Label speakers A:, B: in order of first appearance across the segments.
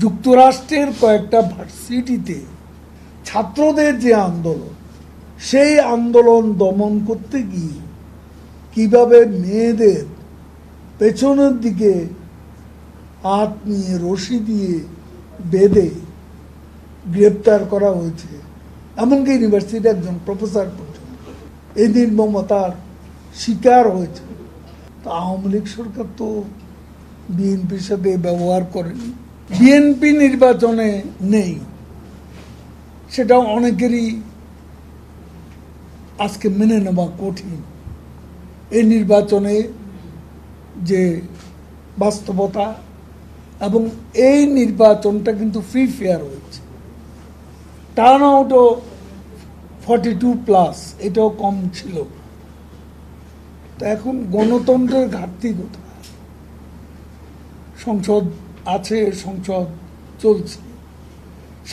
A: যুক্তরাষ্ট্রের কয়েকটা ভার্সিটিতে ছাত্রদের যে আন্দোলন, সেই আন্দোলন দমন করতে গিয়ে কিভাবে মেয়েদের পেছনের দিকে হাত নিয়ে রশি দিয়ে বেঁধে গ্রেপ্তার করা হয়েছে, এমনকি ইউনিভার্সিটির একজন প্রফেসর পর্যন্ত এই নির্মমতার শিকার হয়েছে। তা আওয়ামী লীগ সরকার তো বিএনপির সাথে ব্যবহার করেনি। বিএনপি নির্বাচনে নেই, সেটা অনেকেরই আজকে মেনে নেওয়া কঠিন। এই নির্বাচনে যে বাস্তবতা এবং এই নির্বাচনটা কিন্তু ফ্রি ফেয়ার হয়েছে, টার্ন আউটও 42+, এটাও কম ছিল। তো এখন গণতন্ত্রের ঘাটতি কোথায়? সংসদ আছে, সংসদ চলছে,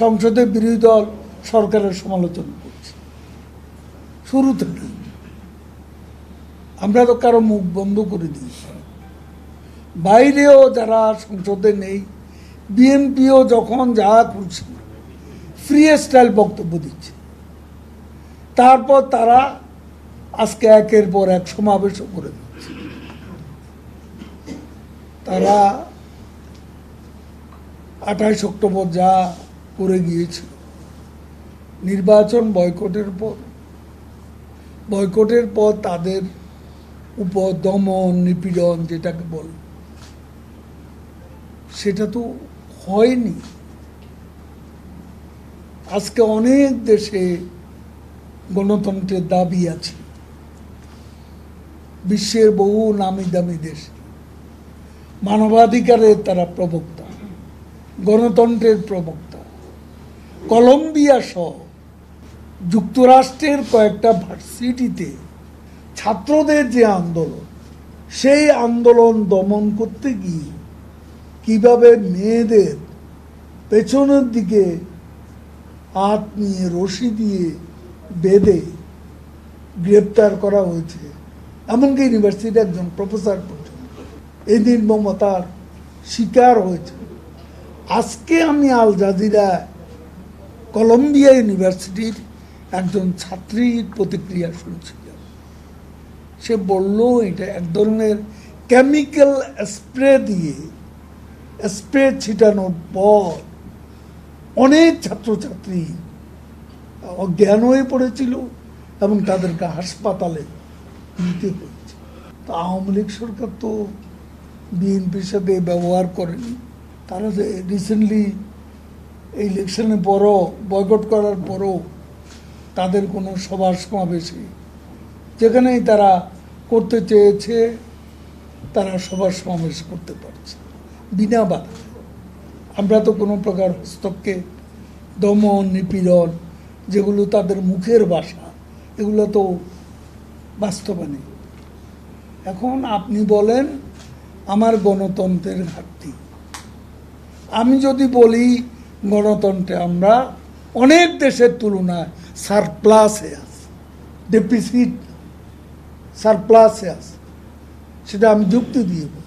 A: সংসদের বিরোধী দল সরকারের সমালোচনা করছে শুরু থেকে। আমরা তো কারো মুখ বন্ধ করে দিয়েছি। বাইরেও যারা সংসদে নেই, বিএনপিও যখন যা করছে ফ্রি স্টাইল বক্তব্য দিচ্ছে, তারপর তারা আজকে একের পর এক সমাবেশও করে দিচ্ছে। তারা 28 অক্টোবর যা করে গিয়েছিল, নির্বাচন বয়কটের পর তাদের উপর দমন নিপীড়ন যেটাকে বলে, সেটা তো হয়নি। আজকে অনেক দেশে গণতন্ত্রের দাবি আছে, বিশ্বের বহু নামি দামি দেশে মানবাধিকারের তারা প্রবক্তা, গণতন্ত্রের প্রবক্তা। কলম্বিয়া সহ যুক্তরাষ্ট্রের কয়েকটা ভার্সিটিতে ছাত্রদের যে আন্দোলন, সেই আন্দোলন দমন করতে গিয়ে কিভাবে মেয়েদের পেছনের দিকে হাত নিয়ে রশি দিয়ে বেঁধে গ্রেপ্তার করা হয়েছে, এমনকি ইউনিভার্সিটির একজন প্রফেসর পর্যন্ত এই নির্মমতার শিকার হয়েছে। আজকে আমি আল জাজিরা কলম্বিয়া ইউনিভার্সিটির একজন ছাত্রীর প্রতিক্রিয়া শুনছিলাম। সে বলল, এটা এক ধরনের কেমিক্যাল স্প্রে ছিটানোর পর অনেক ছাত্রছাত্রী অজ্ঞান হয়ে পড়েছিল এবং তাদেরকে হাসপাতালে নিতে হয়েছে। তো আওয়ামী লীগ সরকার তো বিএনপির সাথে ব্যবহার করেনি। তারা যে রিসেন্টলি এই ইলেকশনের পরও, বয়কট করার পরও তাদের কোনো সভা সমাবেশে যেখানেই তারা করতে চেয়েছে, তারা সভা সমাবেশ করতে পারছে বিনা বাধা। আমরা তো কোনো প্রকার হস্তক্ষেপ, দমন নিপীড়ন যেগুলো তাদের মুখের ভাষা, এগুলো তো বাস্তবে নেই। এখন আপনি বলেন আমার গণতন্ত্রের ঘাটতি। আমি যদি বলি গণতন্ত্রে আমরা অনেক দেশের তুলনায় সারপ্লাসে আছে, ডেফিসিট সারপ্লাসে আছে, সেটা আমি যুক্তি দিয়ে বলি।